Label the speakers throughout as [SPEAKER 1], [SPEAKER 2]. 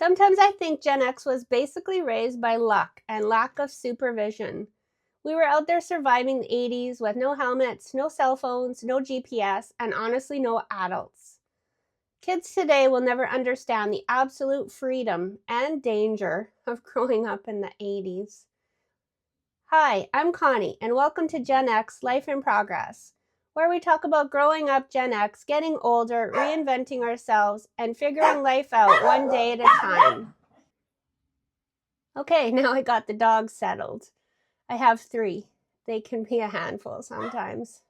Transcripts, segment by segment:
[SPEAKER 1] Sometimes I think Gen X was basically raised by luck and lack of supervision. We were out there surviving the 80s with no helmets, no cell phones, no GPS, and honestly, no adults. Kids today will never understand the absolute freedom and danger of growing up in the 80s. Hi, I'm Connie, and welcome to Gen X Life in Progress, where we talk about growing up Gen X, getting older, reinventing ourselves, and figuring life out one day at a time. Okay, now I got the dogs settled. I have 3. They can be a handful sometimes.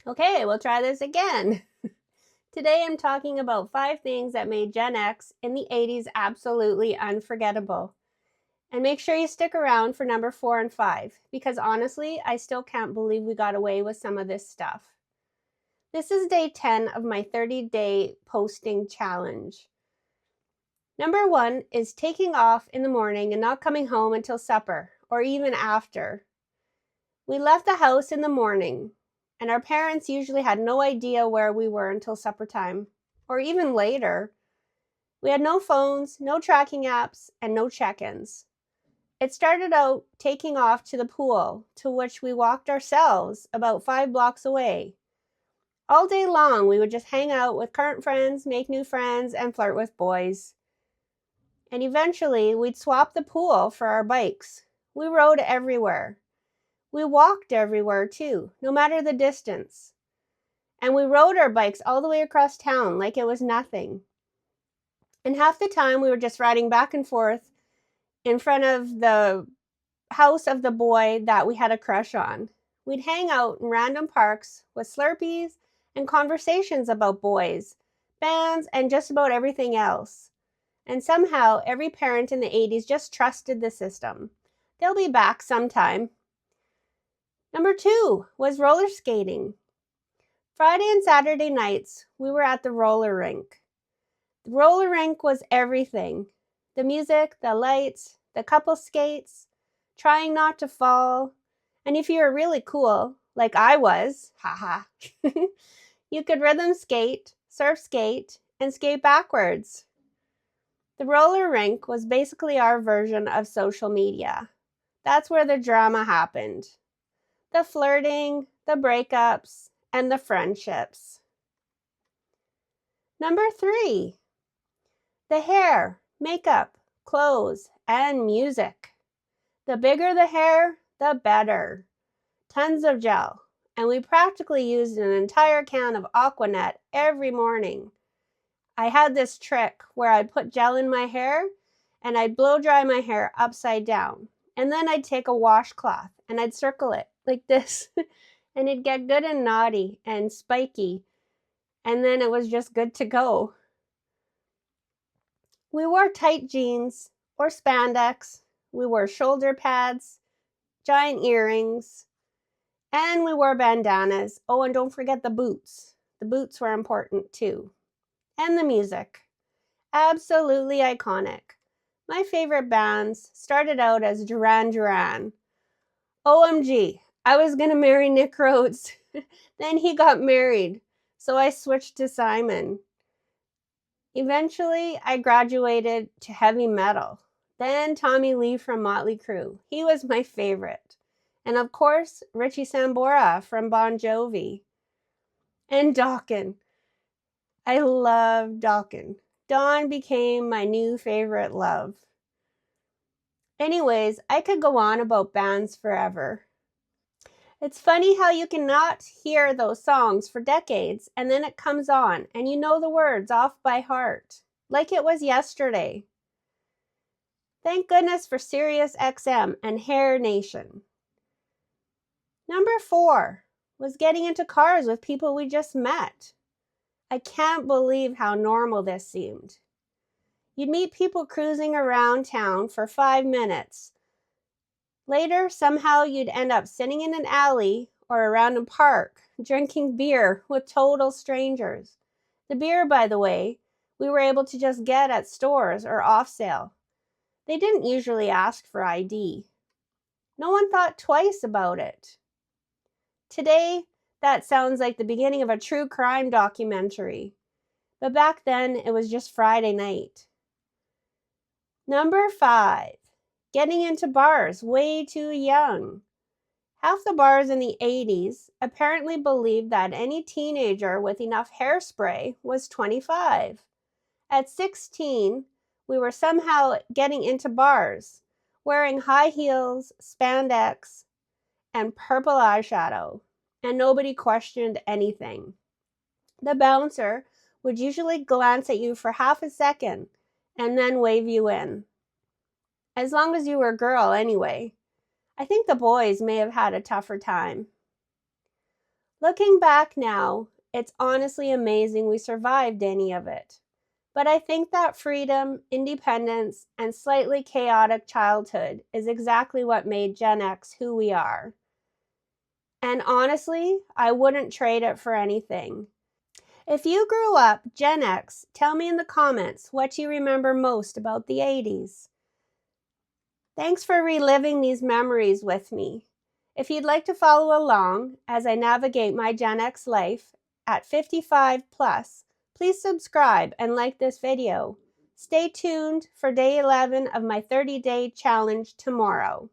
[SPEAKER 1] Okay, we'll try this again. Today I'm talking about 5 things that made Gen X in the 80s absolutely unforgettable. And make sure you stick around for number 4 and 5, because honestly, I still can't believe we got away with some of this stuff. This is day 10 of my 30-day posting challenge. Number 1 is taking off in the morning and not coming home until supper, or even after. We left the house in the morning, and our parents usually had no idea where we were until supper time, or even later. We had no phones, no tracking apps, and no check-ins. It started out taking off to the pool, to which we walked ourselves about 5 blocks away. All day long, we would just hang out with current friends, make new friends, and flirt with boys. And eventually, we'd swap the pool for our bikes. We rode everywhere. We walked everywhere, too, no matter the distance. And we rode our bikes all the way across town like it was nothing. And half the time, we were just riding back and forth in front of the house of the boy that we had a crush on. We'd hang out in random parks with Slurpees and conversations about boys, bands, and just about everything else. And somehow, every parent in the 80s just trusted the system. They'll be back sometime. Number 2 was roller skating. Friday and Saturday nights, we were at the roller rink. The roller rink was everything. The music, the lights, the couple skates, trying not to fall. And if you were really cool, like I was, haha, you could rhythm skate, surf skate, and skate backwards. The roller rink was basically our version of social media. That's where the drama happened. The flirting, the breakups, and the friendships. Number 3, the hair, makeup, clothes, and music. The bigger the hair, the better. Tons of gel, and we practically used an entire can of Aquanet every morning. I had this trick where I'd put gel in my hair and I'd blow dry my hair upside down. And then I'd take a washcloth and I'd circle it like this. And it'd get good and knotty and spiky. And then it was just good to go. We wore tight jeans or spandex. We wore shoulder pads, giant earrings, and we wore bandanas. Oh, and don't forget the boots. The boots were important too. And the music. Absolutely iconic. My favorite bands started out as Duran Duran. OMG, I was going to marry Nick Rhodes. Then he got married, so I switched to Simon. Eventually, I graduated to heavy metal. Then Tommy Lee from Motley Crue. He was my favorite. And of course, Richie Sambora from Bon Jovi. And Dokken. I love Dokken. Dawn became my new favorite love. Anyways, I could go on about bands forever. It's funny how you cannot hear those songs for decades and then it comes on and you know the words off by heart, like it was yesterday. Thank goodness for Sirius XM and Hair Nation. Number 4 was getting into cars with people we just met. I can't believe how normal this seemed. You'd meet people cruising around town for 5 minutes. Later, somehow you'd end up sitting in an alley or around a park, drinking beer with total strangers. The beer, by the way, we were able to just get at stores or off sale. They didn't usually ask for ID. No one thought twice about it. Today, That sounds like the beginning of a true crime documentary. But back then, it was just Friday night. Number 5, getting into bars way too young. Half the bars in the 80s apparently believed that any teenager with enough hairspray was 25. At 16, we were somehow getting into bars, wearing high heels, spandex, and purple eyeshadow, and nobody questioned anything. The bouncer would usually glance at you for half a second and then wave you in. As long as you were a girl, anyway. I think the boys may have had a tougher time. Looking back now, it's honestly amazing we survived any of it. But I think that freedom, independence, and slightly chaotic childhood is exactly what made Gen X who we are. And honestly, I wouldn't trade it for anything. If you grew up Gen X, tell me in the comments what you remember most about the 80s. Thanks for reliving these memories with me. If you'd like to follow along as I navigate my Gen X life at 55 plus, please subscribe and like this video. Stay tuned for day 11 of my 30-day challenge tomorrow.